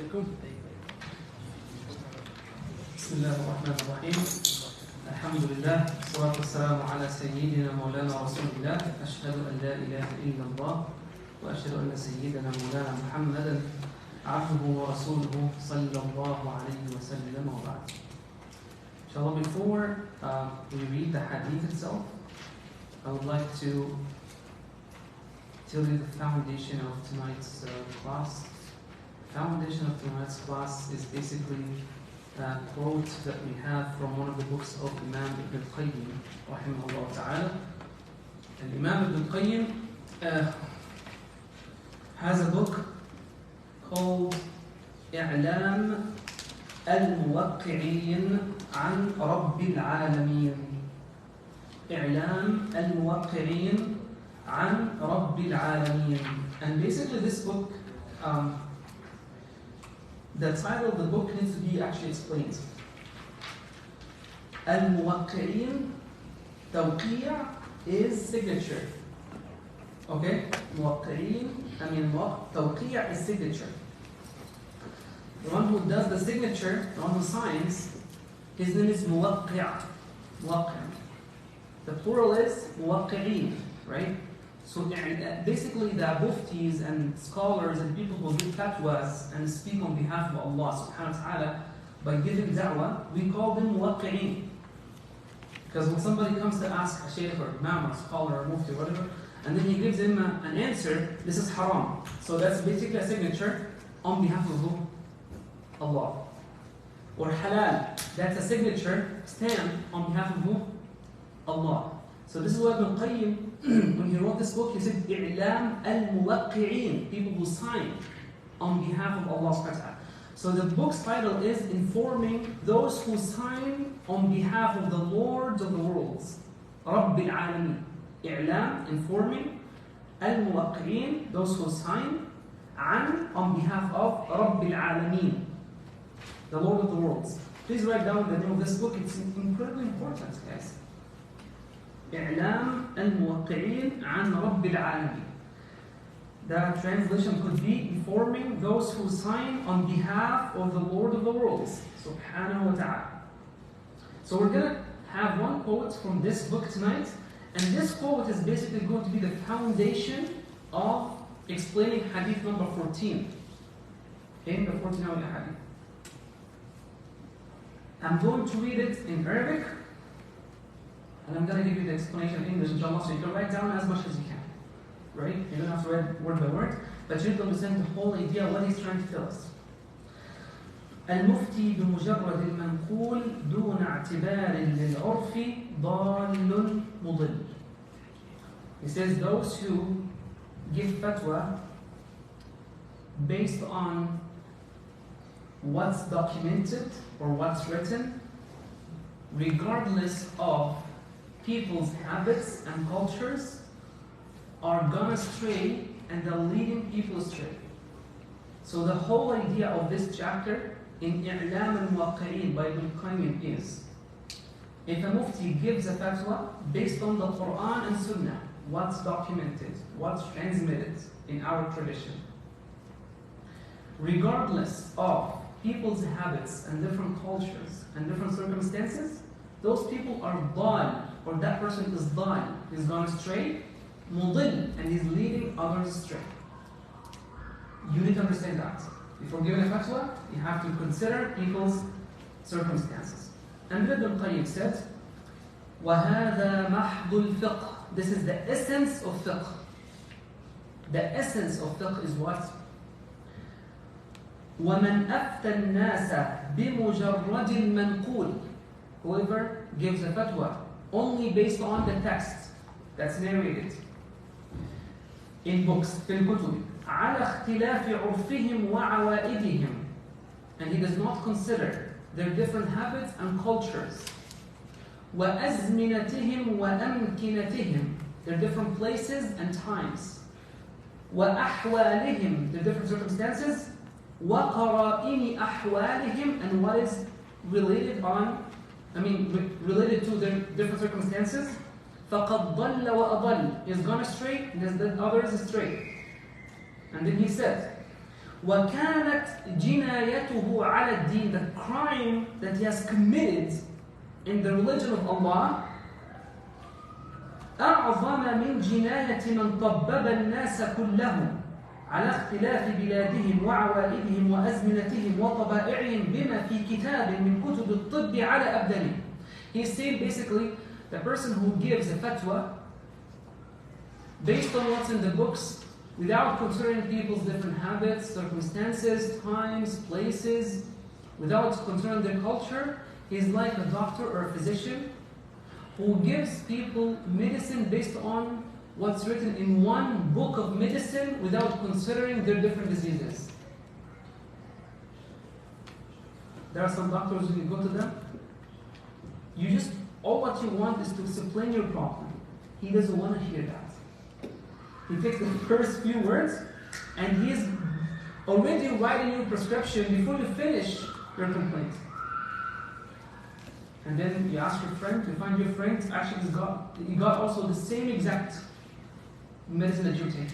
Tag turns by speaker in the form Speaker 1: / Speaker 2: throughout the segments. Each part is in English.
Speaker 1: عليكم. بسم الله الرحمن الرحيم. الحمد لله والصلاة والسلام على سيدنا مولانا رسول الله. أشهد أن لا إله إلا الله وأشهد أن سيدنا مولانا محمدا عبده ورسوله صلى الله عليه وسلم وبعد. Inshallah, before we read the hadith itself, I would like to tell you the foundation of tonight's class. The foundation of tonight's class is basically a quote that we have from one of the books of Imam Ibn Qayyim, rahimahullah ta'ala. And Imam Ibn Qayyim has a book called إعلام الموقعين عن رب العالمين. إعلام الموقعين عن رب العالمين. And basically this book, the title of the book needs to be actually explained. الموقعين, توقيع is signature. Okay? موقعين, توقيع is signature. The one who does the signature, the one who signs, his name is موقع. موقع. The plural is موقعين, right? So basically the muftis and scholars and people who give fatwas and speak on behalf of Allah subhanahu wa ta'ala by giving da'wah, we call them muwaqqi'een. Because when somebody comes to ask a shaykh or imam or scholar or mufti or whatever, and then he gives him an answer, this is haram. So that's basically a signature on behalf of who? Allah. Or halal, that's a signature stamp on behalf of who? Allah. So this is what Ibn Qayyim, when he wrote this book, he said, إعلام الموقعين, people who sign on behalf of Allah subhanahu wa ta'ala. So the book's title is Informing Those Who Sign on Behalf of the Lord of the Worlds, رب العالمين. إعلام, informing, الموقعين, those who sign, عن, on behalf of رب العالمين, the Lord of the Worlds. Please write down the name of this book, it's incredibly important, guys. إعلام الموقعين عن رب العالمين. The translation could be informing those who sign on behalf of the Lord of the worlds, subhanahu wa ta'ala. So we're going to have one quote from this book tonight, and this quote is basically going to be the foundation of explaining hadith number 14. Okay, the 14th hadith. I'm going to read it in Arabic, and I'm going to give you the explanation in English, inshallah, so you can write down as much as you can. Right? You don't have to write word by word, but you need to understand the whole idea of what he's trying to tell us. المفتي بمجرد المنقول دون اعتبار للعرف ضال مضل. He says those who give fatwa based on what's documented or what's written, regardless of people's habits and cultures, are gone astray and they're leading people astray. So the whole idea of this chapter in إعلام الموقعين by Ibn Qayyim is, if a mufti gives a fatwa based on the Quran and Sunnah, what's documented, what's transmitted in our tradition, regardless of people's habits and different cultures and different circumstances, those people are dal, or that person is dal, he's gone astray, mudil, and he's leading others astray. You need to understand that. Before giving a fatwa, you have to consider people's circumstances. And Ibn Qayyim said, وَهَذَا مَحْضُ الْفِقْهِ. This is the essence of fiqh. The essence of fiqh is what? وَمَنْ أَفْتَى النَّاسَ بِمُجَرَّدِ الْمَنْقُولِ. Whoever gives a fatwa only based on the text that's narrated in books, في الكتب, على اختلاف عرفهم وعوائدهم, and he does not consider their different habits and cultures, وأزمنتهم وأمكنتهم, their different places and times, وأحوالهم, their different circumstances, وقرائن أحوالهم, and what is related to their different circumstances. فَقَدْ ضَلَّ وَأَضَلَّ. He has gone astray and has led others astray. And then he said, وكانت جنايته على الدين, the crime that he has committed in the religion of Allah, أعظم من جناية من طبب الناس كلهم على اختلاف بلادهم وعوائدهم وأزمنتهم وطبائعهم بما في كتاب من كتب الطب على أبدانهم. He's saying basically the person who gives a fatwa based on what's in the books without considering people's different habits, circumstances, times, places, without considering their culture, is like a doctor or a physician who gives people medicine based on what's written in one book of medicine without considering their different diseases. There are some doctors, when you go to them, you just, all what you want is to explain your problem. He doesn't want to hear that. He takes the first few words and he's already writing your prescription before you finish your complaint. And then you ask your friend, you find your friend actually he got also the same exact medicine that you take.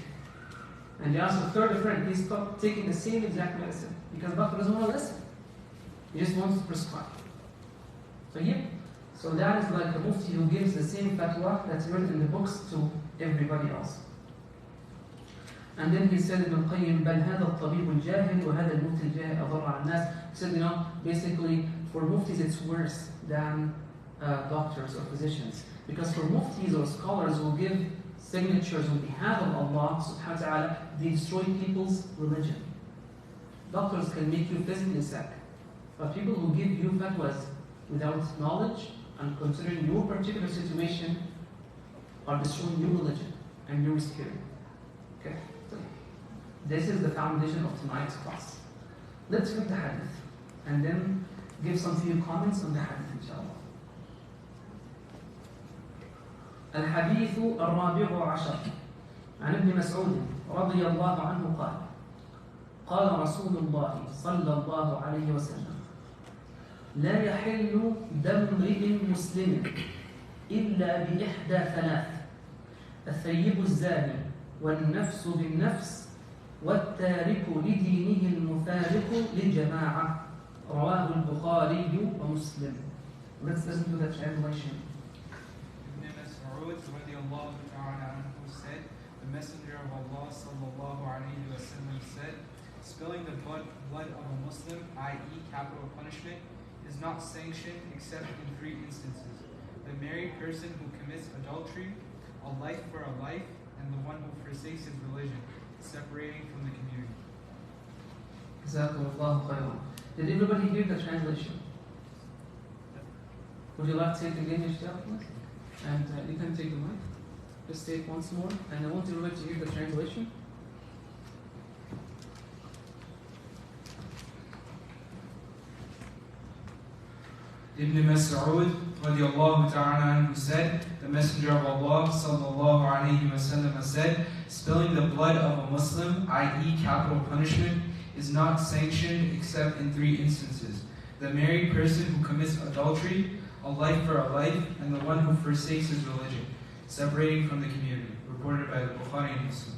Speaker 1: And you ask a third friend, he stopped taking the same exact medicine because the doctor doesn't want to listen. He just wants to prescribe. So that is like the mufti who gives the same fatwa that's written in the books to everybody else. And then he said, Ibn Qayyim, بل هذا الطبيب الجاهل وهذا المفتي الجاهل أضر على الناس. He said, basically for muftis it's worse than doctors or physicians. Because for muftis or scholars who give signatures on behalf of Allah subhanahu wa ta'ala, they destroy people's religion. Doctors can make you physically sick. But people who give you fatwas without knowledge and considering your particular situation are destroying your religion and your spirit. Okay? So this is the foundation of tonight's class. Let's read the hadith and then give some few comments on the hadith, inshallah. الحديث الرابع عشر عن ابن مسعود رضي الله عنه قال قال رسول الله صلى الله عليه وسلم لا يحل دم امرئ مسلم إلا بإحدى ثلاث الثيب الزاني والنفس بالنفس والتارك لدينه المفارق للجماعة رواه البخاري ومسلم. Let's listen to the translation.
Speaker 2: Said, the Messenger of Allah sallallahu alayhi wa sallam said, spilling the blood of a Muslim, i.e. capital punishment, is not sanctioned except in three instances: the married person who commits adultery, a life for a life, and the one who forsakes his religion, separating from the community.
Speaker 1: Jazakumullahu khairan. Did everybody hear the translation? Would you like to take the English down, please? And you can take the mic. Just say it once more, and I want everybody to hear the translation.
Speaker 2: Ibn Mas'ud radiallahu ta'ala anhu said, the Messenger of Allah sallallahu alayhi wa sallam said, spilling the blood of a Muslim, i.e. capital punishment, is not sanctioned except in three instances: the married person who commits adultery, a life for a life, and the one who forsakes his religion, separating from the community. Reported by the Bukhari and Muslim.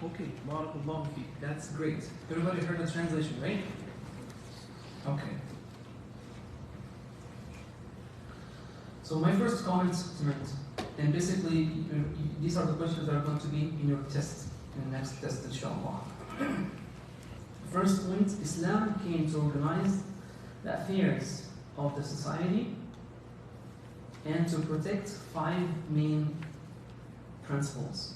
Speaker 1: Okay, barakallahu feek. That's great. Everybody heard the translation, right? Okay. So my first comments tonight, and basically these are the questions that are going to be in your test, in the next test, inshallah. First point, Islam came to organize the affairs of the society and to protect five main principles.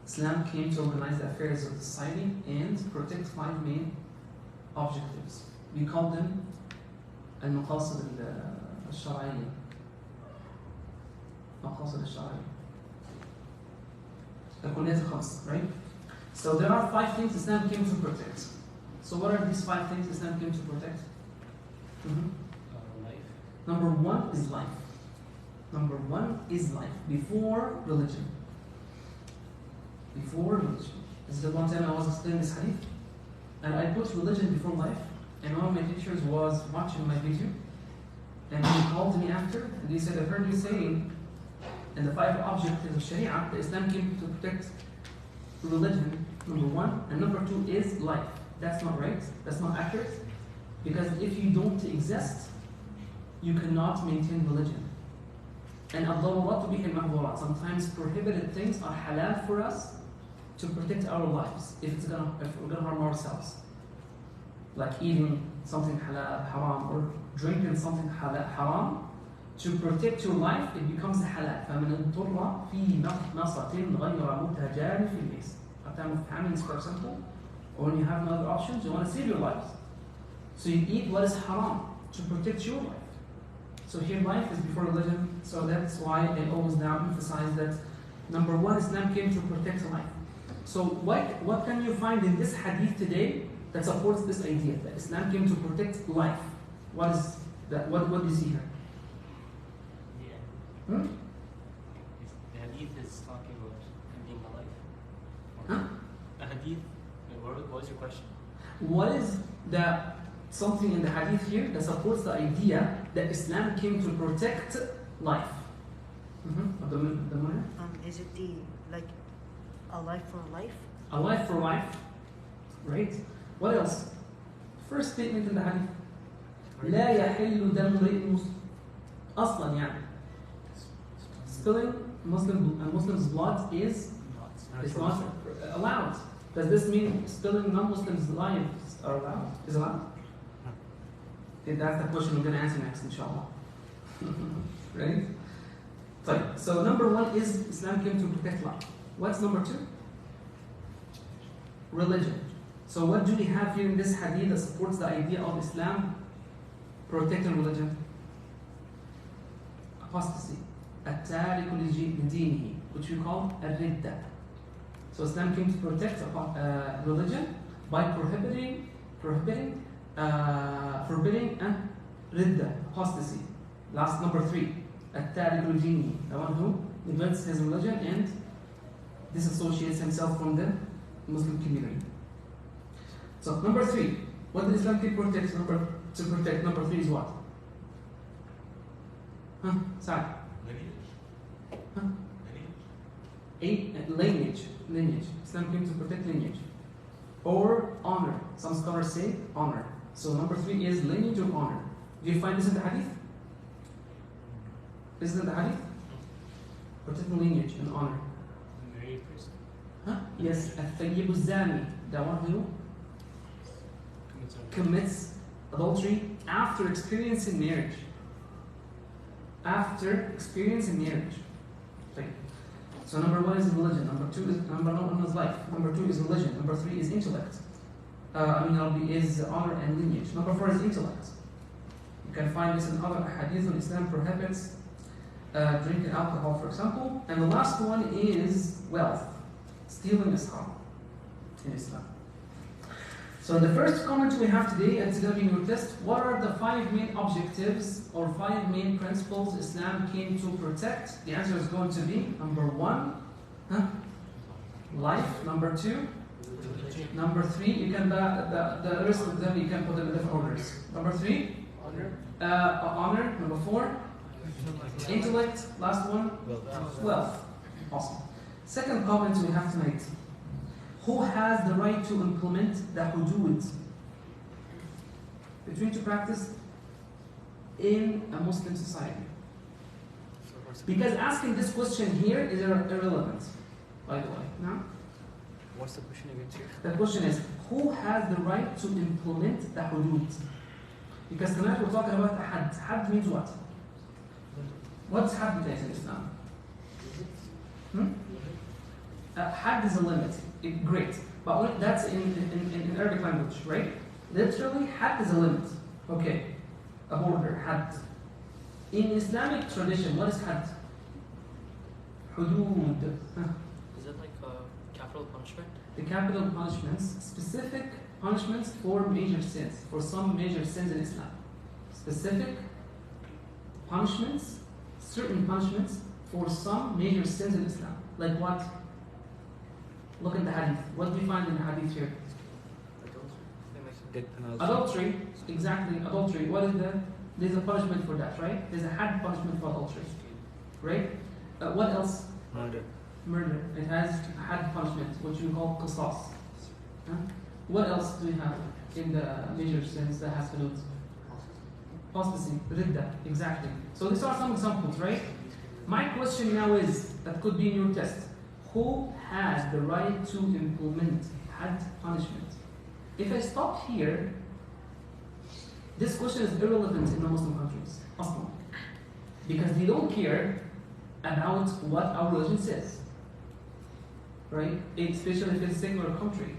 Speaker 1: Islam came to organize the affairs of the society and protect five main objectives. We call them al-maqasid al-shar'iyya. Maqasid al-shar'iyya. The khams, right? So there are five things Islam came to protect. So what are these five things Islam came to protect?
Speaker 3: Life.
Speaker 1: Number one is life. Number one is life, before religion. Before religion. This is the one time I was explaining this hadith, and I put religion before life, and one of my teachers was watching my video, and he called me after, and he said, I've heard you saying, in the five objectives of Sharia, that Islam came to protect religion number one. And number two is life. That's not right. That's not accurate. Because if you don't exist, you cannot maintain religion. And Allah sometimes prohibited things are halal for us to protect our lives if we're gonna harm ourselves. Like eating something halal, haram, or drinking something halal, haram, to protect your life, it becomes halal. فمن اضطر في نصة غير متجار في البيت. At time of famine, for example, or when you have no other options, you want to save your lives. So you eat what is haram to protect your life. So here life is before religion, so that's why I always now emphasize that number one, Islam came to protect life. So what can you find in this hadith today that supports this idea that Islam came to protect life? What is that? What do you see here?
Speaker 3: Yeah. The hadith is talking about ending the life.
Speaker 1: Huh?
Speaker 3: The hadith. What was your question?
Speaker 1: What is the something in the hadith here that supports the idea that Islam came to protect life?
Speaker 4: Is it like a life for life?
Speaker 1: A life for life, right? What else? First statement in the hadith. لا يحل دم امرئ مسلم. أصلا يعني. Spilling a Muslim's blood is not allowed. Does this mean spilling non-Muslims' lives are allowed? Is allowed? Okay, that's the question we're going to answer next, inshallah. Right? So number one is Islam came to protect life. What's number two? Religion. So what do we have here in this hadith that supports the idea of Islam protecting religion? Apostasy. التارك لدينه, which we call الردة. So Islam came to protect religion by forbidding and ridda, apostasy. Last number three, التارك لدينه, the one who neglects his religion and disassociates himself from the Muslim community. So number three, what did Islam keep protect? Number three is what? Sorry. Lineage. Islam came to protect lineage. Or honor. Some scholars say honor. So number three is lineage or honor. Do you find this in the hadith? Is it in the hadith? Protecting lineage and honor.
Speaker 3: Married person.
Speaker 1: Yes. الثيب الزاني, the one who commits adultery after experiencing marriage. So number one is religion. Number one is life. Number two is religion. Number three is intellect. Is honor and lineage. Number four is intellect. You can find this in other hadith when Islam prohibits drinking alcohol, for example. And the last one is wealth. Stealing is haram in Islam. So the first comment we have today, and it's going to be your test, what are the 5 main objectives or 5 main principles Islam came to protect? The answer is going to be number 1, life. Number 2, number 3, you can the rest of them you can put in different orders. Number 3, honor. Number 4, intellect. Last one, wealth. Awesome. Second comment we have to make. Who has the right to implement the hudud between to practice in a Muslim society? Because asking this question here is irrelevant, by the way. No?
Speaker 5: What's the question again, Sheikh?
Speaker 1: The question is, who has the right to implement the hudud? Because tonight we're talking about had. Had means what? What's had in Islam? Had is a limit. Great. But that's in Arabic language, right? Literally, had is a limit. Okay. A border, had. In Islamic tradition, what is had? Hudud.
Speaker 3: Is it like a capital punishment?
Speaker 1: The capital punishments, specific punishments for major sins, for some major sins in Islam. Specific punishments, certain punishments for some major sins in Islam. Like what? Look at the hadith. What do we find in the hadith here? Adultery. Exactly, adultery. What is that? There's a punishment for that, right? There's a had punishment for adultery. Right? What else? murder. It has had punishment, which we call qisas. Huh? What else do we have in the major sins that has hudud? Apostasy, ridda, exactly. So these are some examples, right? My question now is, that could be in your test, who has the right to implement had punishment? If I stop here, this question is irrelevant in the Muslim countries, Muslim, because they don't care about what our religion says, right? Especially if it's a secular country.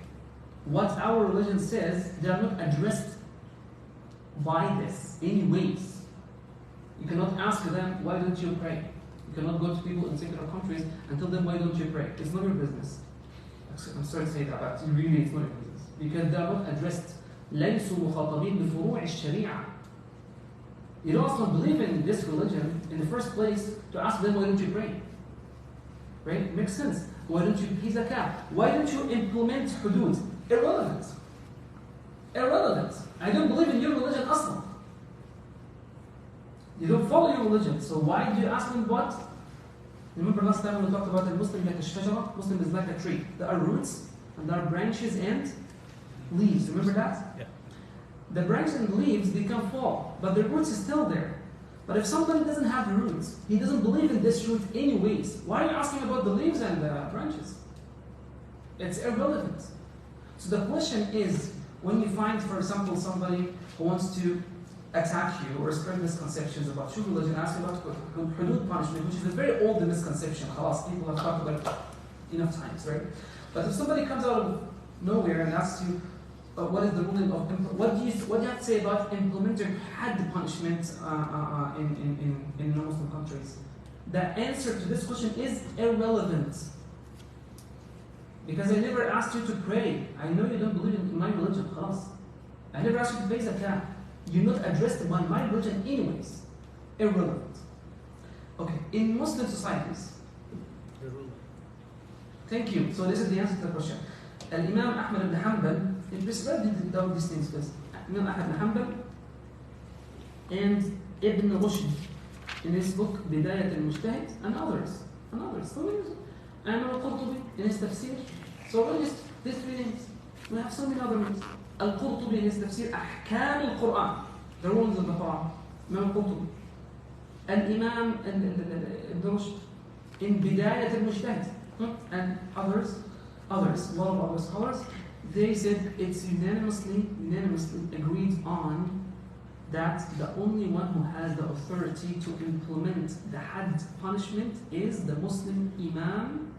Speaker 1: What our religion says, they are not addressed by this anyways. You cannot ask them, why don't you pray? You cannot go to people in secular countries and tell them, why don't you pray? It's not your business. I'm sorry to say that, but really it's not your business. Because they are not addressed. ليسوا مخاطبين بفروع الشريعة. You don't also believe in this religion in the first place to ask them, why don't you pray? Right? Makes sense. Why don't you pay zakah? Why don't you implement hudud? Irrelevant. Irrelevant. I don't believe in your religion aslan. You don't follow your religion. So why do you ask them what? Remember last time when we talked about the Muslim like a shajara? Muslim is like a tree. There are roots and there are branches and leaves. Remember that?
Speaker 5: Yeah.
Speaker 1: The branches and leaves, they can fall, but the roots is still there. But if somebody doesn't have roots, he doesn't believe in this root anyways, why are you asking about the leaves and the branches? It's irrelevant. So the question is, when you find, for example, somebody who wants to attack you or spread misconceptions about your religion, ask about hudud punishment, which is a very old misconception. Khalas, people have talked about it enough times, right? But if somebody comes out of nowhere and asks you, what is the ruling of what do you have to say about implementing had punishment in non-Muslim countries? The answer to this question is irrelevant. Because I never asked you to pray. I know you don't believe in my religion, khalas. I never asked you to pay zakah. You're not addressed by my religion anyways. Irrelevant. Okay, in Muslim societies.
Speaker 5: The rule.
Speaker 1: Thank you. So this is the answer to the question. Imam Ahmad ibn Hanbal, let's read down these things first. Imam Ahmad ibn Hanbal and Ibn Rushd in his book Bidayat al-Mujtahid and others. So many. And Al-Qurtubi in his tafsir. So we'll just these three names. We have so many other names. Al-Qurtubi in his tafsir Ahkam al-Quran, the rulings of the Quran. Imam Al-Qurtubi. Al-Imam Ibn Rushd in Bidayat al-Mujtahid and others, a lot of other scholars, they said it's unanimously agreed on that the only one who has the authority to implement the had punishment is the Muslim Imam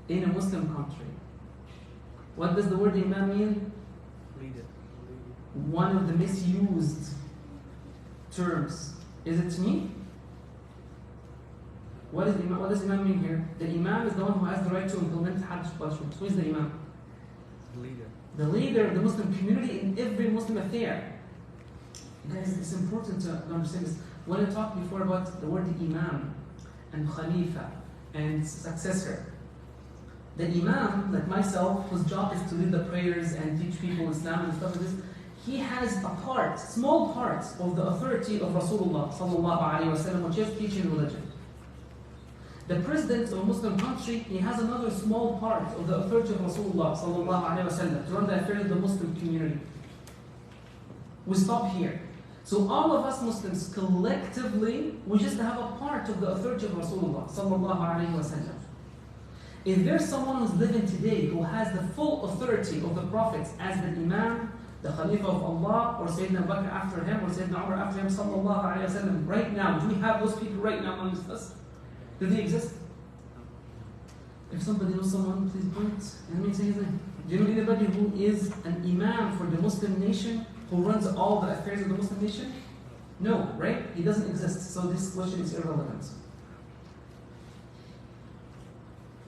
Speaker 1: in a Muslim country. What does the word Imam mean?
Speaker 5: Leader.
Speaker 1: One of the misused terms. Is it me? What does Imam mean here? The Imam is the one who has the right to implement Hajj punishment. Who is the Imam?
Speaker 5: Leader.
Speaker 1: The leader of the Muslim community in every Muslim affair. Guys, it's important to understand this. When I talked before about the word Imam and Khalifa and successor, the Imam, like myself, whose job is to lead the prayers and teach people Islam and stuff like this, he has a part, small part of the authority of Rasulullah sallallahu alaihi wasallam, which is teaching religion. The president of a Muslim country, he has another small part of the authority of Rasulullah sallallahu alaihi wasallam to run the affairs of the Muslim community. We stop here. So all of us Muslims collectively, we just have a part of the authority of Rasulullah sallallahu alaihi wasallam. If there's someone who's living today who has the full authority of the prophets as the Imam, the Khalifa of Allah, or Sayyidina Bakr after him, or Sayyidina Umar after him, sallallahu alaihi wasallam, right now, do we have those people right now amongst us? Do they exist? If somebody knows someone, please point and say his name. Do you know anybody who is an Imam for the Muslim nation, who runs all the affairs of the Muslim nation? No, right? He doesn't exist. So this question is irrelevant.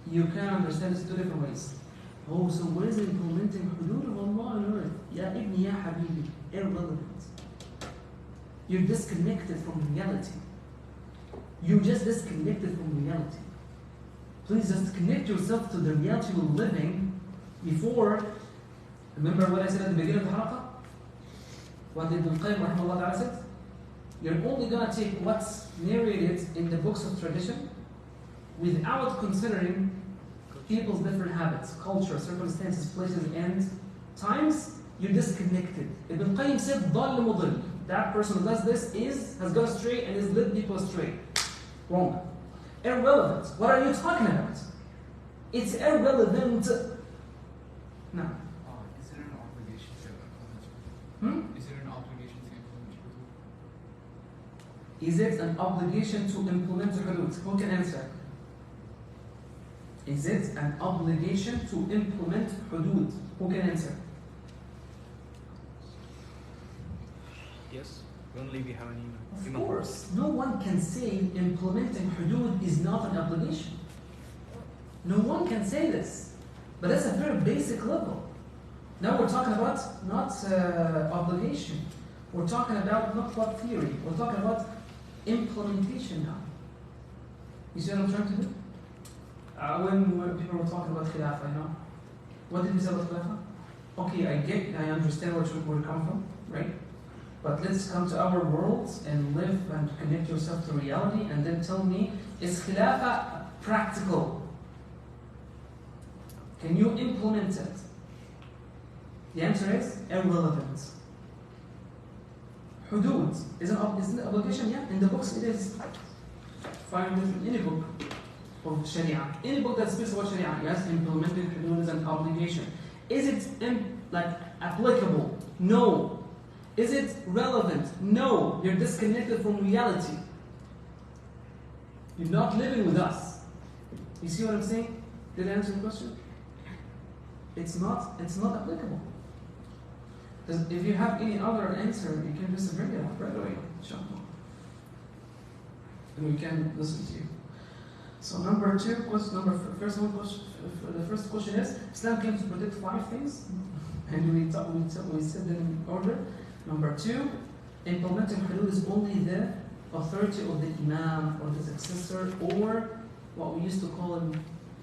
Speaker 1: You can understand this two different ways. Oh, so what is implementing hudud of Allah on earth? Ya ibni, ya habibi. Irrelevant. You're disconnected from reality. You just disconnected from reality. Please just connect yourself to the reality you're living before. Remember what I said at the beginning of the halaqah? What did Ibn Qayyim rahimahullah ta'ala said? You're only going to take what's narrated in the books of tradition without considering people's different habits, culture, circumstances, places, and times. You're disconnected. Ibn Qayyim said, ضَلْ مُضِلْ. That person who does this has gone astray and has led people astray. Wrong. Irrelevant. What are you talking about? It's irrelevant. No.
Speaker 6: Is there an obligation to implement? Is there an obligation to implement hudud?
Speaker 1: Is it an obligation to implement the hudud? Who can answer? Is it an obligation to implement hudud? Who can answer?
Speaker 5: Yes. Only we have an
Speaker 1: Of
Speaker 5: imam.
Speaker 1: course, no one can say implementing hudud is not an obligation. No one can say this. But that's a very basic level. Now we're talking about not obligation. We're talking about not what theory. We're talking about implementation now. You see what I'm trying to do? When people were talking about khilafah, you know, what did we say about khilafah? Okay, I understand where we're coming from, right? But let's come to our world and live and connect yourself to reality and then tell me, is khilafah practical? Can you implement it? The answer is irrelevant. Hudud is an obligation, yeah? In the books it is. Find it in any book of Sharia. Any book that speaks about Sharia, yes, implementing hudud is an obligation. Is it applicable? No. Is it relevant? No. You're disconnected from reality. You're not living with us. You see what I'm saying? Did I answer the question? It's not applicable. If you have any other answer, you can just bring it up right away, inshallah. And we can listen to you. So the first question is, Islam came to protect 5 things, and we said them in order. Number 2, implementing hudud is only the authority of the imam or the successor, or what we used to call in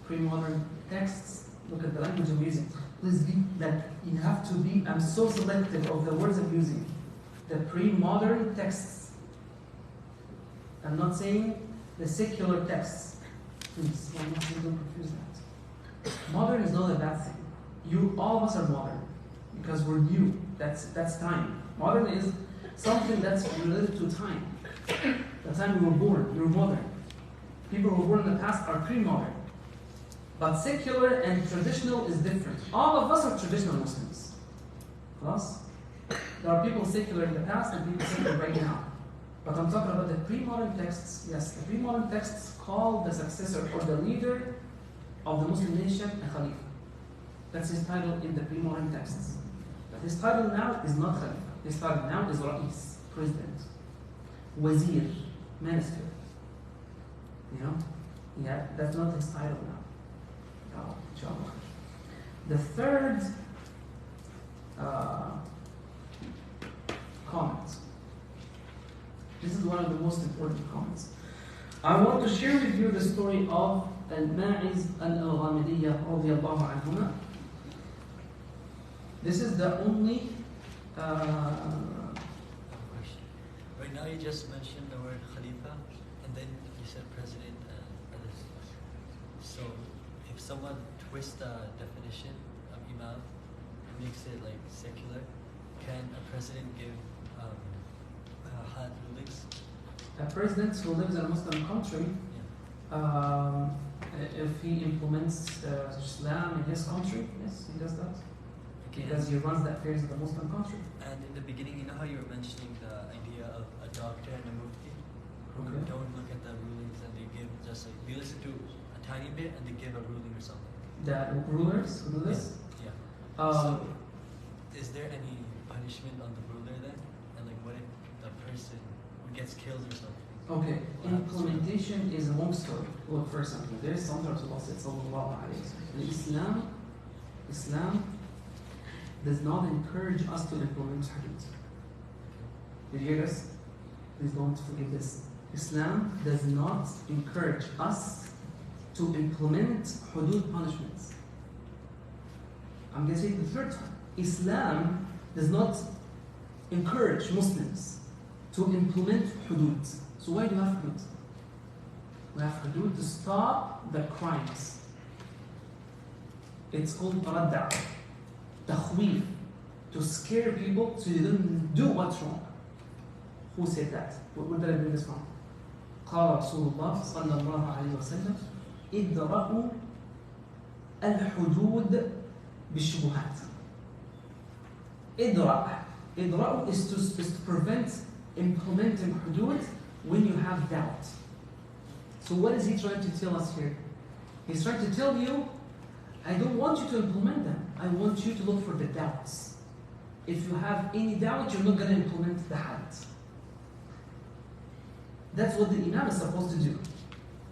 Speaker 1: pre-modern texts. Look at the language I'm using. Please be that you have to be. I'm so selective of the words I'm using. The pre-modern texts. I'm not saying the secular texts. Please, don't confuse that. Modern is not a bad thing. All of us are modern because we're new. That's time. Modern is something that's related to time. The time we were born, you're modern. People who were born in the past are pre-modern. But secular and traditional is different. All of us are traditional Muslims. Plus, there are people secular in the past and people secular right now. But I'm talking about the pre-modern texts. Yes, the pre-modern texts call the successor or the leader of the Muslim nation a Khalifa. That's his title in the pre-modern texts. But his title now is not Khalifa. His title now is Ra'is, President, Wazir, Minister. You know? Yeah, that's not his title now. Oh, inshallah. The third comment. This is one of the most important comments. I want to share with you the story of Al-Ma'iz al-Ghamidiyya radiyallahu anhuma. This is the only
Speaker 7: Right now you just mentioned the word Khalifa and then you said President and others. So if someone twists the definition of Imam and makes it like secular, can a president give hard rulings?
Speaker 1: a president who lives in a Muslim country, if he implements Islam in his country, yes, he does that.
Speaker 7: Okay.
Speaker 1: Because he runs the affairs of the Muslim country.
Speaker 7: And in the beginning, you know how you were mentioning the idea of a doctor and a mufti who
Speaker 1: Okay.
Speaker 7: don't look at the rulings and they give just like, they listen to a tiny bit and they give a ruling or something.
Speaker 1: The rulers who do this.
Speaker 7: Yeah.
Speaker 1: Um,
Speaker 7: So, is there any punishment on the ruler then? And like, what if the person gets killed or something?
Speaker 1: Okay, implementation is a long story. Look, for example, there is something Rasulullah said, sallallahu alayhi wa sallam. Islam does not encourage us to implement hadith. Did you hear this? Please don't forget this. Islam does not encourage us to implement hudud punishments. I'm going to say it the third time. Islam does not encourage Muslims to implement hudud. So why do we have hudud? We have hudud to stop the crimes. It's called radda, takhweef, to scare people so they don't do what's wrong. Who said that? Where did I bring this from? قال رسول الله صلى الله عليه وسلم ادرأوا الحدود بالشبهات. إدراء is to prevent implementing hudud when you have doubt. So what is he trying to tell us here? He's trying to tell you, I don't want you to implement them. I want you to look for the doubts. If you have any doubt, you're not going to implement the had. That's what the Imam is supposed to do.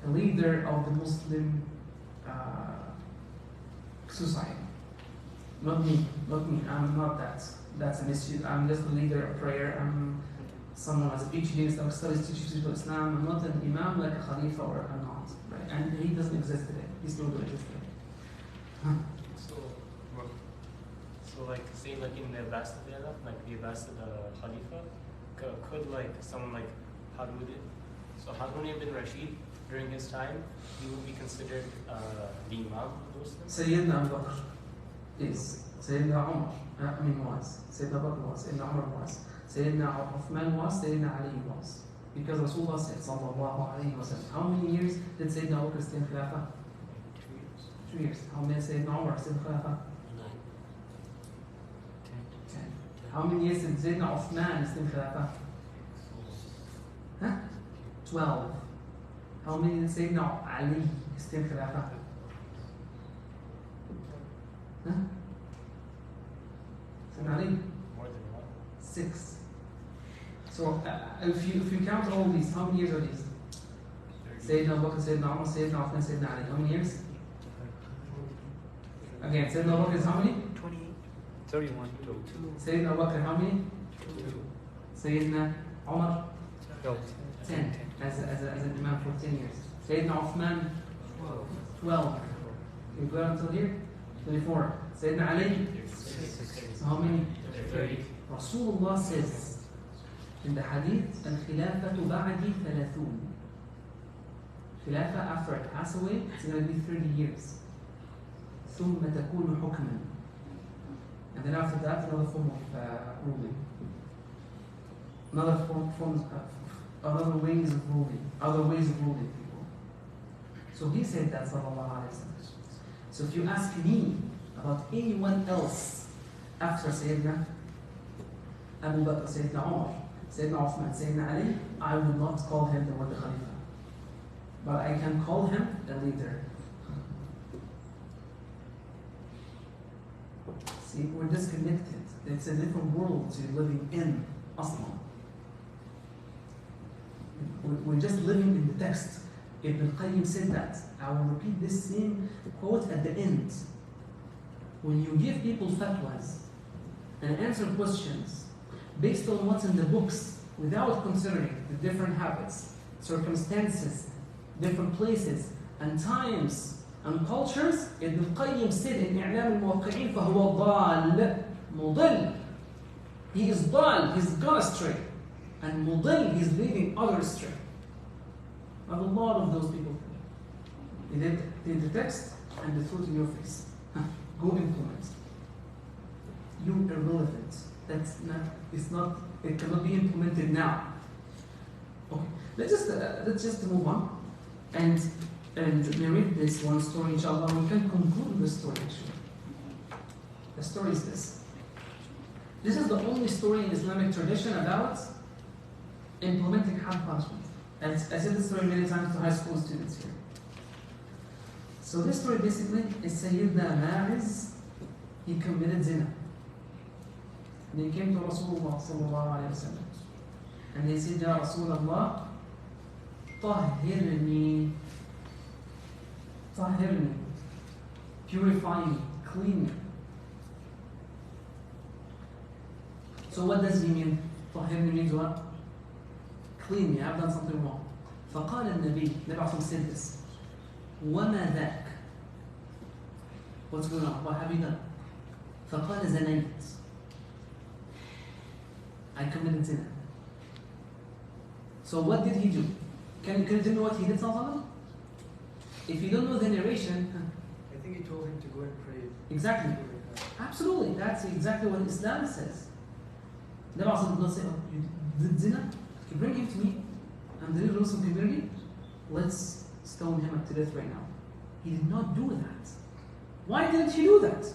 Speaker 1: A leader of the Muslim society. Not me. I'm not that. That's an issue. I'm just a leader of prayer. I'm someone who has a PhD in Islamic studies, teaches people Islam. I'm not an Imam like a Khalifa or a not. Right? And he doesn't exist today. He's still doing exist today.
Speaker 3: So like say like in the Abbasid era, like the Abbasid Khalifa, could like someone like Harun, so Harun ibn Rashid during his time, he would be considered the Imam of those things?
Speaker 1: Sayyidina Abu Bakr is. Sayyidina Umar, was. Sayyidina Bakr was. Sayyidina Umar was. Sayyidina Uthman was. Sayyidina Ali was. Because Rasulullah said, sallallahu alayhi wa sallam, how many years did Sayyidina Abu Bakr stay in Khilafah? 2 years. How many Sayyidina Umar stay in Khilafah? 10. How many years did Sayyidina Uthman stay in Khilafah? 12. How many did Sayyidina Ali stay in Khilafah? Sayyidina Ali?
Speaker 3: More than one.
Speaker 1: 6. So if you count all these, how many years are these? Sayyidina Abu Bakr, Sayyidina Umar, Sayyidina Uthman, Sayyidina Ali. How many years? Again, Sayyidina Abu Bakr is how many?
Speaker 4: 28.
Speaker 5: 31.
Speaker 1: Sayyidina Abu Bakr how many?
Speaker 5: 2.
Speaker 1: Sayyidina Umar?
Speaker 5: No.
Speaker 1: 10. As an Imam for 10 years. Sayyidina Uthman? 12. You go until here? 24. Sayyidina Ali?
Speaker 3: 6.
Speaker 1: So how many?
Speaker 3: 30.
Speaker 1: Rasulullah says in the Hadith, الخلافة بعدي 30. Khilafah after I pass away, it's going to be 30 years. ثم تكون حكما. And then after that, another form of ruling. Other ways of ruling people. So he said that, sallallahu alayhi wa sallam. So if you ask me about anyone else after Sayyidina Abu Bakr, Sayyidina Umar, Sayyidina Uthman, Sayyidina Ali, I would not call him the word Khalifa. But I can call him a leader. See, we're disconnected. It's a different world you're living in, Aslan. We're just living in the text. Ibn Qayyim said that. I will repeat this same quote at the end. When you give people fatwas and answer questions based on what's in the books, without considering the different habits, circumstances, different places, and times, and cultures, Ibn Qayyim said in إعلام الموقعين فهو ضال مضل. He is ضال, he's gone astray. And mudil, he's leading others astray. I have a lot of those people. They did the text and they threw it in your face. Go implement. You're irrelevant. It cannot be implemented now. Okay, let's just move on and narrate this one story, inshallah. We can conclude the story actually. The story is this. This is the only story in Islamic tradition about implementing had punishment. And I said this story many times to high school students here. So this story basically is Sayyidina Ma'iz, he committed zina. And he came to Rasulullah sallallahu alayhi wa sallam. And he said, Ya Rasulullah, tahhirni, purify me, clean me. So what does he mean? Tahhirni means what? Clean me, I've done something wrong. فقال النبي said this. وما ذاك? What's going on? What have you done? فقال زنيت. I committed zina. So what did he do? Can you tell me what he did, sallallahu? If you don't know the narration,
Speaker 8: I think he told him to go and pray.
Speaker 1: exactly. Absolutely, that's exactly what Islam says. The Prophet did not say, oh, you did zina? Okay, bring him to me, and the Muslim community, let's stone him to death right now. He did not do that. Why didn't he do that?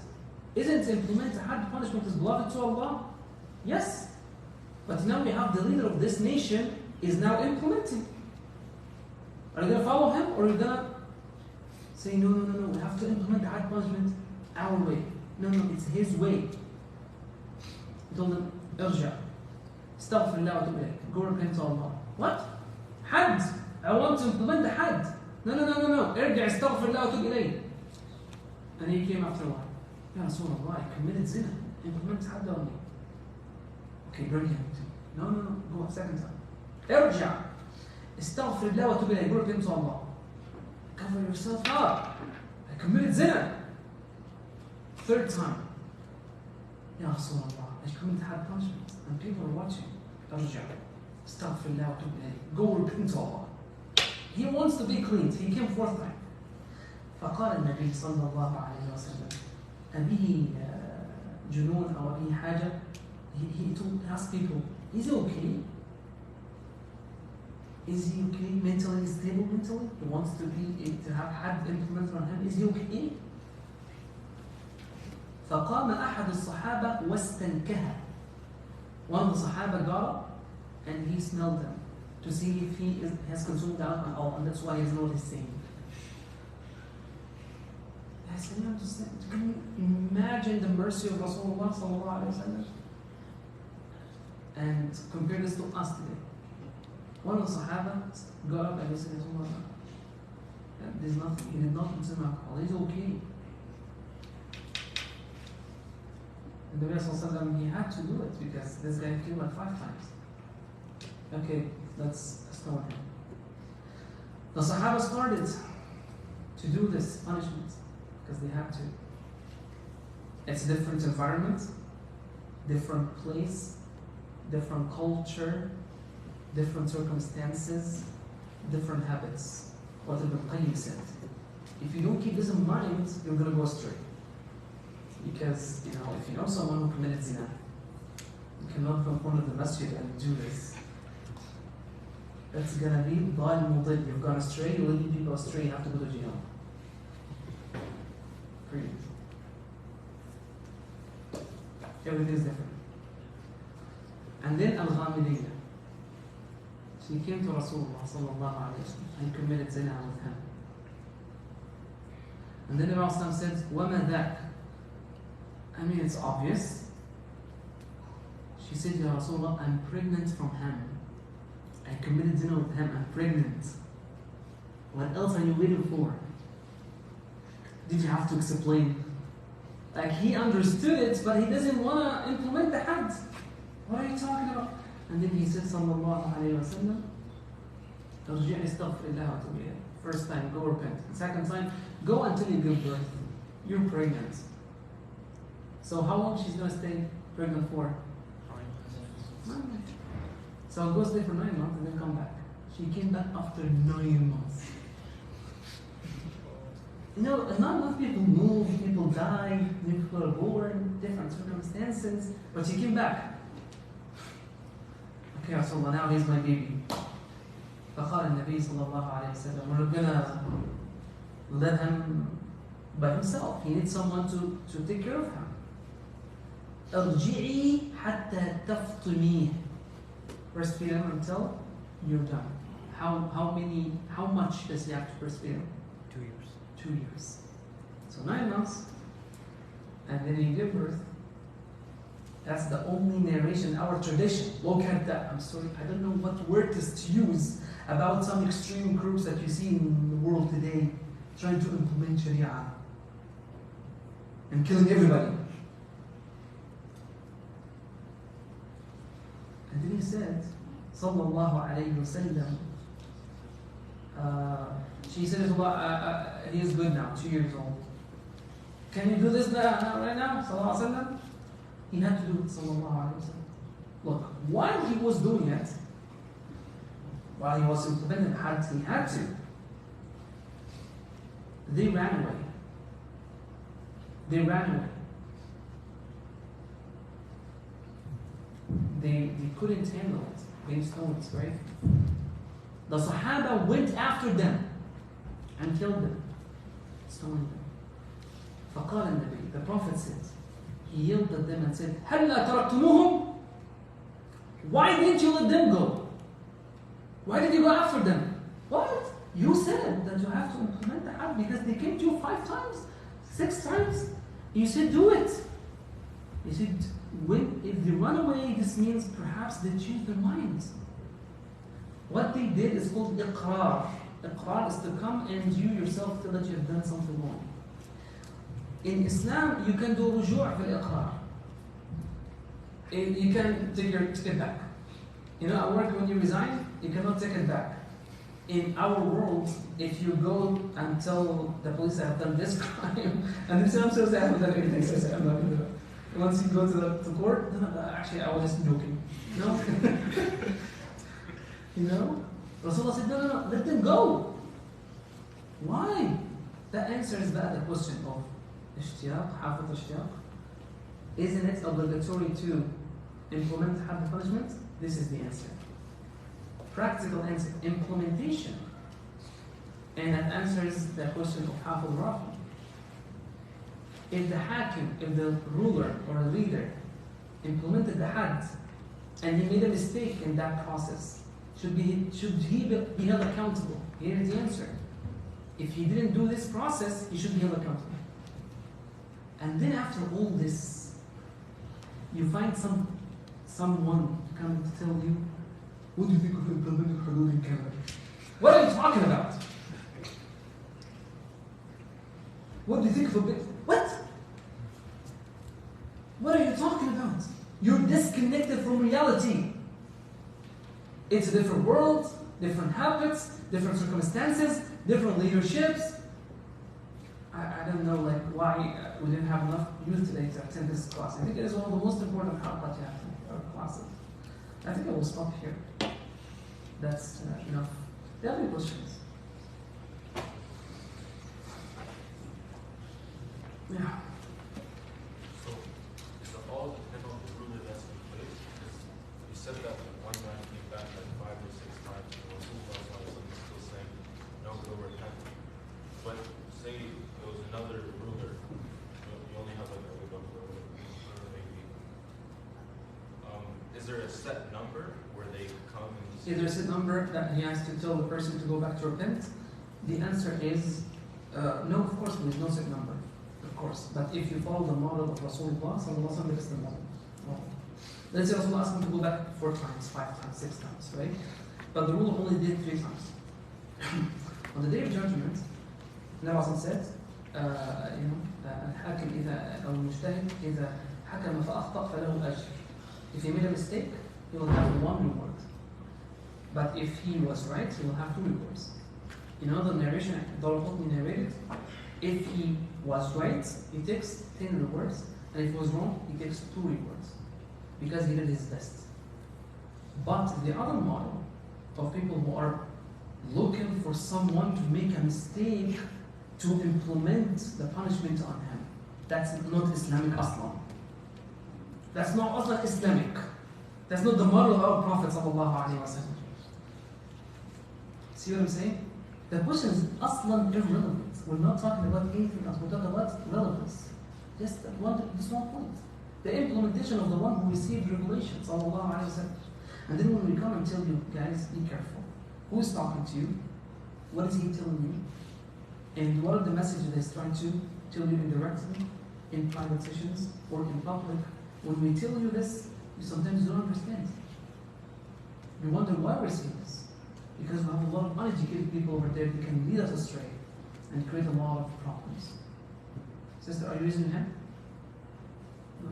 Speaker 1: Isn't to implement had punishment is beloved to Allah? Yes. But now we have the leader of this nation is now implementing. Are you going to follow him, or are you going to say, no, we have to implement the had punishment our way? No, it's his way. He told them, Irja, astaghfirullah wa tub ilayk, go repent to Allah. What? Had. I want to implement the had. No. Irja, astaghfirullah wa tub ilayk. And he came after a while. Ya Rasulullah, I committed zina. Implement had on me. Okay, bring him to me. No, go a second time. Irja, astaghfirullah wa tub ilayk, go repent to Allah. Cover yourself up. I committed zina. Third time. Ya Rasulullah, I committed had punishment. And people are watching. Irja, astaghfirullah wa tub ilayk, go repent to Allah. He wants to be cleaned. He came fourth time. فقال النبي صلى الله عليه وسلم أبيه جنون أو أبيه حاجة. He asked people, is he okay? Is he okay mentally, stable mentally? He wants to have had implemented on him. Is he okay? فقام أحد الصحابة واستنكها. One of the Sahaba got up and he smelled them to see if he has consumed alcohol, and that's why he's noticing. Can you imagine the mercy of Rasulullah sallallahu alaihi wasallam? And compare this to us today. One of the Sahaba got up and he said, Rasulullah, there's nothing, he did not consume alcohol, he's okay. And the Prophet sallallahu alaihi wasallam, he had to do it because this guy killed like 5 times. Okay, let's stone him. The Sahaba started to do this punishment because they had to. It's a different environment, different place, different culture, different circumstances, different habits. What Ibn Qayyim said. If you don't keep this in mind, you're going to go astray. Because, if you know someone who committed zina, you cannot come in front of the masjid and do this. That's going to be dal mudil. You've gone astray, you're leading people astray, you have to go to jail. Period. Everything is different. And then Al-Ghamidiyya. She came to Rasulullah sallallahu alayhi wa sallam and committed zina with him. And then the Prophet said, وَمَا ذَاكَ? I mean, it's obvious. She said, Ya Rasulullah, I'm pregnant from him. I committed zina with him, I'm pregnant. What else are you waiting for? Did you have to explain? Like, he understood it, but he doesn't want to implement the had. What are you talking about? And then he said, sallallahu alayhi wa sallam, "Irji' astaghfirullah wa tub ilayh." First time, go repent. Second time, go until you give birth. You're pregnant. So how long she's going to stay pregnant for? 9 months. So go stay for 9 months and then come back. She came back after 9 months. Not enough people move, people die, new people are born, different circumstances, but she came back. Okay, Rasulullah, now he's my baby. فقال النبي صلى الله عليه وسلم, we're gonna let him by himself. He needs someone to take care of him. ارجعي حتى تفطميه. Breastfeed him until you're done. How much does he have to breastfeed him?
Speaker 7: 2 years.
Speaker 1: 2 years. So 9 months, and then you give birth. That's the only narration in our tradition. Look at that. I'm sorry, I don't know what word to use about some extreme groups that you see in the world today trying to implement Sharia and killing everybody. And then he said, Sallallahu Alaihi Wasallam, she said, he is good now, 2 years old. Can you do this now, right now? Sallallahu Alaihi Wasallam? He had to do it, Sallallahu Alaihi Wasallam. Look, while he was doing it, while he was implementing the Hadith, he had to. They ran away. They ran away. They couldn't handle it. Being stoned, right? The Sahaba went after them and killed them, stoned them. فقال النبي, the Prophet said, he yelled at them and said, هَلَّا تَرَكْتُمُوهُمْ? Why didn't you let them go? Why did you go after them? What? You said that you have to implement the Hadith because they came to you 5 times, 6 times. You said do it. You said, if they run away, this means perhaps they changed their minds. What they did is called iqrar. Iqrar is to come and you yourself feel that you have done something wrong. In Islam, you can do ruju' fil iqrar. You can take it back. You know, at work when you resign, you cannot take it back. In our world, if you go and tell the police I have done this crime, and they say, I'm so sorry, I haven't done anything, so I'm not going to do it. Once you go to court, actually I was just joking. No? You know? Rasulullah said, no, let them go. Why? The answer is that the question of ishtiyaq, hafat ishtiyaq. Isn't it obligatory to implement hadd punishment? This is the answer. Practical answer, implementation. And that answers the question of hafal rafi. If the hakim, if the ruler or the leader implemented the hadd and he made a mistake in that process, should he be held accountable? Here is the answer. If he didn't do this process, he should be held accountable. And then after all this, you find someone coming to tell you, what do you think of implementing hudud in Canada? What are you talking about? What do you think of it? What? What are you talking about? You're disconnected from reality. It's a different world, different habits, different circumstances, different leaderships. I don't know why we didn't have enough youth today to attend this class. I think it is one of the most important halaqat you have in our classes. I think I will stop here. That's enough. Do you have any questions? Yeah.
Speaker 9: So, does it all depend on the ruler that's in place? Because you said that one man came back like 5 or 6 times, and Rasulullah is still saying, no, go repent. But say there was another ruler, you only have like a ruler maybe. Is there a set number where they come and
Speaker 1: Is there a set number that he has to tell the person to go back to repent? The answer is no, of course, there is no set number. Of course. But if you follow the model of Rasulullah, that is the model. Let's say Rasulullah asked him to go back 4 times, 5 times, 6 times, right? But the ruler only did 3 times. On the day of judgment, Nabi said, الحاكم إذا أو المجتهد إذا حكم فأخطأ فله أجر. If he made a mistake, he will have 1 reward. But if he was right, he will have 2 rewards. In another narration, Darqutni narrated, if he was right, he takes 10 rewards, and if he was wrong, he takes 2 rewards, because he did his best. But the other model of people who are looking for someone to make a mistake to implement the punishment on him, that's not Islamic Aslan. That's not Aslan Islamic. That's not the model of our Prophet ﷺ. See what I'm saying? The question is Aslan irrelevant. We're not talking about anything else. We're talking about relevance. Just one point. The implementation of the one who received revelation, ﷺ. And then when we come and tell you, guys, be careful. Who is talking to you? What is he telling you? And what are the messages he's trying to tell you indirectly, in private sessions, or in public? When we tell you this, you sometimes don't understand. You wonder why we're saying this. Because we have a lot of uneducated people over there that can lead us astray and create a lot of problems. Sister, are you raising your hand? No?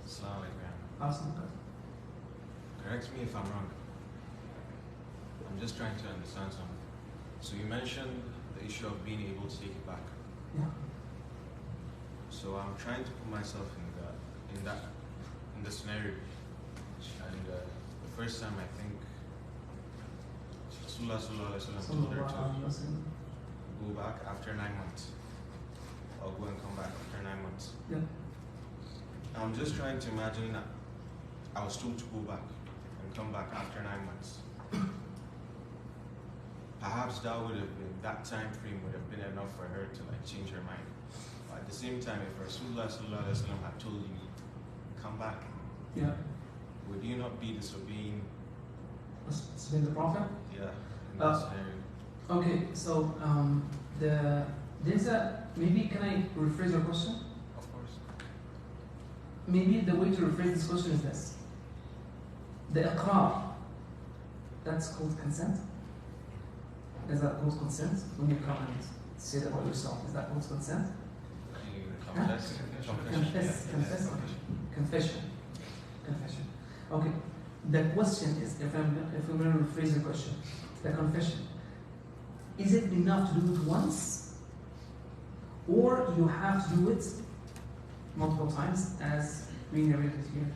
Speaker 9: Assalamu alaikum.
Speaker 1: Awesome.
Speaker 9: Correct me if I'm wrong. I'm just trying to understand something. So you mentioned the issue of being able to take it back.
Speaker 1: Yeah.
Speaker 9: So I'm trying to put myself in the scenario. And the first time I think Rasulullah sallallahu alaihi wasallam told her to go back after 9 months. Or go and come back after 9 months.
Speaker 1: Yeah.
Speaker 9: I'm just trying to imagine that I was told to go back and come back after 9 months. Perhaps that would have been, that time frame would have been enough for her to like change her mind. But at the same time, if Rasulullah sallallahu alaihi wasallam had told you, come back,
Speaker 1: Yeah.
Speaker 9: would you not be disobeying?
Speaker 1: Disobeying the Prophet?
Speaker 9: Yeah, in that scenario.
Speaker 1: Okay, so there's a, maybe can I rephrase your question?
Speaker 9: Of course.
Speaker 1: Maybe the way to rephrase this question is this. The iqrar, that's called consent? Is that called consent? When you come and say that about yourself, is that called consent?
Speaker 9: Confess.
Speaker 1: Confession. Okay. The question is, if we're going to rephrase the question, the confession, is it enough to do it once, or you have to do it multiple times, as we narrated here?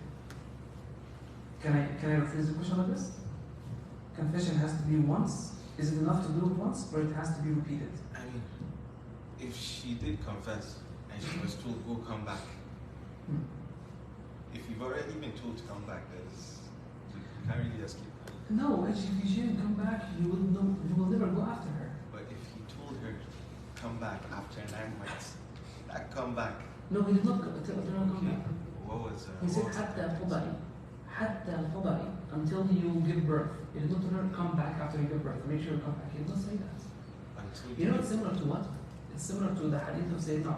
Speaker 1: Can I rephrase the question like this? Confession has to be once. Is it enough to do it once, or it has to be repeated?
Speaker 9: I mean, if she did confess and she was told, go come back, if you've already been told to come back, you can't really escape that.
Speaker 1: No, if she didn't come back, you will never go after her.
Speaker 9: But if he told her, come back after 9 months, that come back.
Speaker 1: No, he did not come back.
Speaker 9: What was
Speaker 1: He said, حتى الحضري, until you give birth. He did not tell her, come back after you give birth. Make sure you come back. He did not say that. You know, it's similar to what? It's similar to the hadith of Sayyidina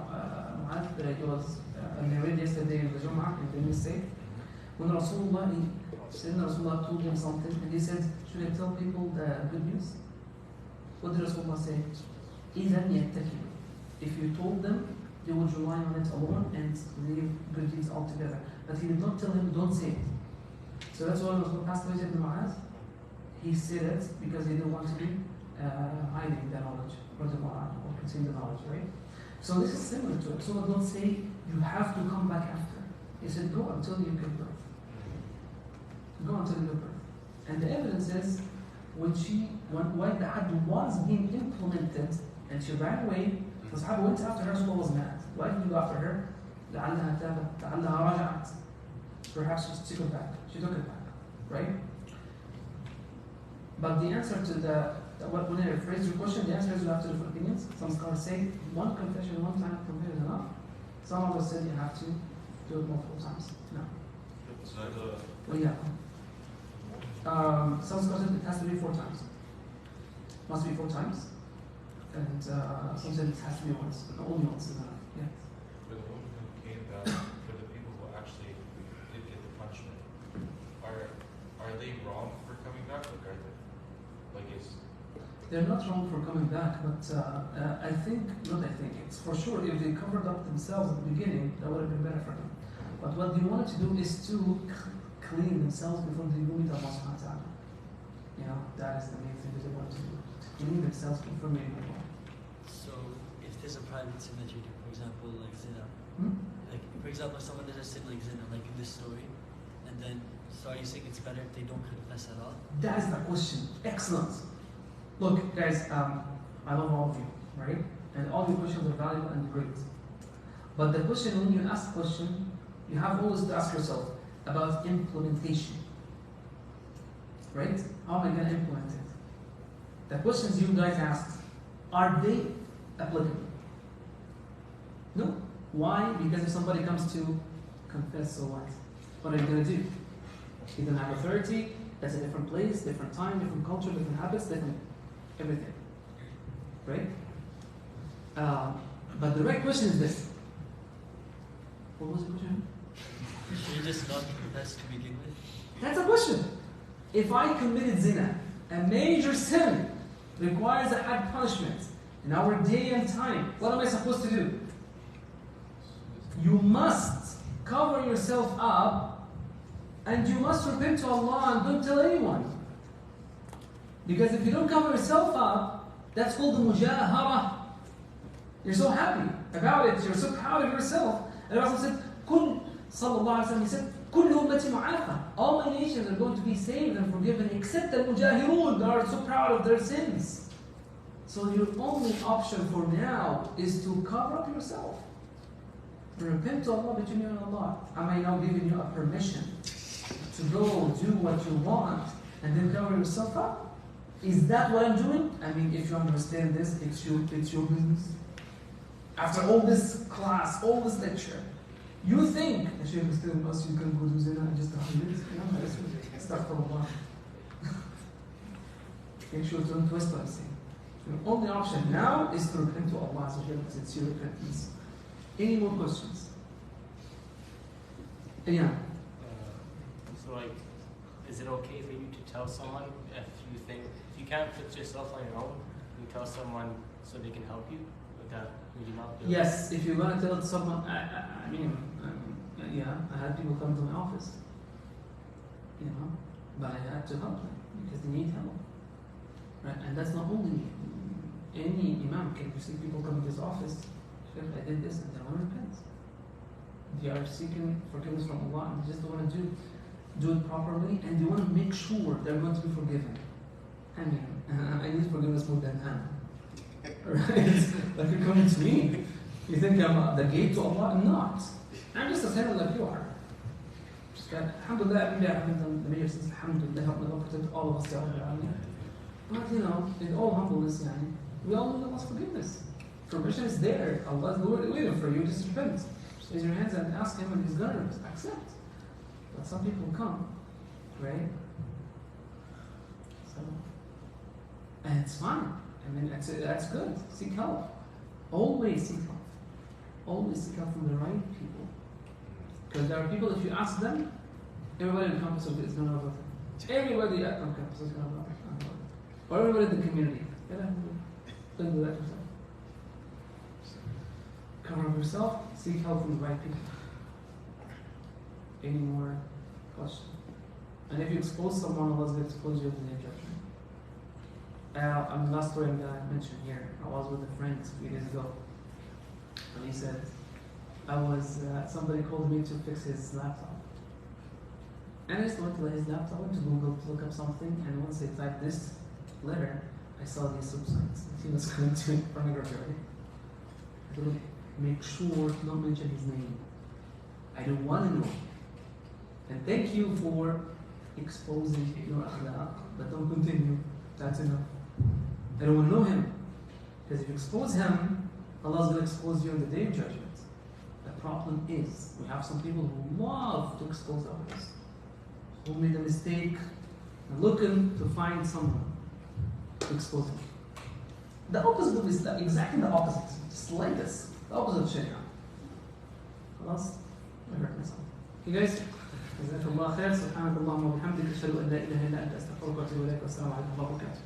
Speaker 1: Mu'adh that it was narrated yesterday in the Jum'ah, in the mistake. When Sayyidina Rasulullah told him something, and he said, should I tell people the good news? What did Rasulullah say? إِذَنْ يَتَّكِلُ. If you told them, they would rely on it alone and leave good deeds altogether. But he did not tell him, don't say it. So that's why Rasulullah passed away Ibn Mu'adh. He said it because he didn't want to be hiding the knowledge, or concealing the knowledge, right? So this is similar to it. So don't say, you have to come back after. He said, go until you give birth. Go until you give birth. And the evidence is, when the had was being implemented and she ran away, the Sahaba went after her, Rasulullah was mad. Why did you go after her? لعلها تابت, لعلها رجعت. Perhaps she took it back. Right? But the answer to when I rephrase your question, the answer is you have two different opinions. Some scholars say one confession, one time confession is enough. Some of us said you have to do it multiple times. No. Well, yeah. Some scholars said it has to be 4 times. Must be 4 times. And some said it has to be once. But only once is enough. Yeah.
Speaker 9: For the woman who came back, for the people who actually did get the punishment, are they wrong for coming back?
Speaker 1: They're not wrong for coming back, but it's for sure if they covered up themselves at the beginning, that would have been better for them. But what they wanted to do is to clean themselves before they go meet Allah subhanahu wa ta'ala. You know, that is the main thing that they wanted to do. To clean themselves before meeting Allah.
Speaker 7: So if there's a private sin that you do, for example, like zina, like for example, someone does a sin like zina, like in this story, and then so are you saying it's better if they don't confess at all?
Speaker 1: That is the question. Excellent. Look, guys, I love all of you, right? And all your questions are valuable and great. But the question, when you ask the question, you have always to ask yourself about implementation. Right? How am I going to implement it? The questions you guys asked, are they applicable? No. Why? Because if somebody comes to confess, so what? What are you going to do? You don't have authority, that's a different place, different time, different culture, different habits, different everything. Right? But the right question is this. What was the question?
Speaker 7: Should you just not confess to begin with?
Speaker 1: That's a question. If I committed zina, a major sin requires a had punishment in our day and time, what am I supposed to do? You must cover yourself up and you must repent to Allah and don't tell anyone. Because if you don't cover yourself up, that's called the mujahara. You're so happy about it, you're so proud of yourself. And the Prophet said, sallallahu alayhi wa sallam, he said, كل أمتي معافى. All my nations are going to be saved and forgiven except the mujahirun that are so proud of their sins. So your only option for now is to cover up yourself. Repent to Allah between you and Allah. Am I now giving you a permission to go do what you want and then cover yourself up? Is that what I'm doing? I mean, if you understand this, it's your business. After all this class, all this lecture, you think the Shaykh is telling us you can go to zina and just hide it? Astaghfirullah. Make sure to don't twist what I'm saying. Your only option now is to repent to Allah because it's your repentance. Any more questions? Yeah.
Speaker 3: So like, is it okay for you to tell someone if you can't fix yourself on your own, you tell someone so they can help you with that? Would you not do
Speaker 1: Yes, if you're gonna tell someone, I mean, yeah, I had people come to my office, you know, but I had to help them because they need help, right? And that's not only me. Any imam can you see people come to his office. I did this and they want to repent. They are seeking forgiveness from Allah and they just don't want to do it properly and they want to make sure they're going to be forgiven. I mean, I need forgiveness more than Hannah. Right? Like you're coming to me. You think I'm the gate to Allah? I'm not. I'm just a sinner like you are. Just got, alhamdulillah, maybe I haven't done the major sins. Alhamdulillah, help me protect all of us. But you know, in all humbleness, we all need Allah's forgiveness. Permission is there. Allah is waiting for you. Just repent. Just raise your hands and ask Him, and He's gonna accept. But some people come, right? So, and it's fine. I mean, that's good. Seek help. Always seek help. Always seek help from the right people. Because there are people, if you ask them, everybody on campus is going to have it. Everybody on campus is going to have it. Or everybody in the community. Don't do that yourself. Cover up yourself, seek help from the right people. Any more questions? And if you expose someone, Allah's going to expose you in the day of judgment. The last story I'm going to mention here. I was with a friend a few days ago. And he said, somebody called me to fix his laptop. And I just went to his laptop, went to Google to look up something, and once I typed this letter, I saw these subsites. He was going to pornography, right? I don't make sure to not mention his name. I don't want to know. And thank you for exposing your akhlaq, but don't continue. That's enough. I don't want to know him. Because if you expose him, Allah is going to expose you on the day of judgment. The problem is, we have some people who love to expose others, who made a mistake and looking to find someone to expose him. The opposite of Islam, exactly the opposite. Just like this. The opposite of Sharia. خلاص? I heard myself. You guys? جزاك الله خير. سبحانك اللهم وبحمدك أشهد أن لا إله إلا أنت أستغفرك وأتوب إليك والسلام عليكم ورحمة الله وبركاته.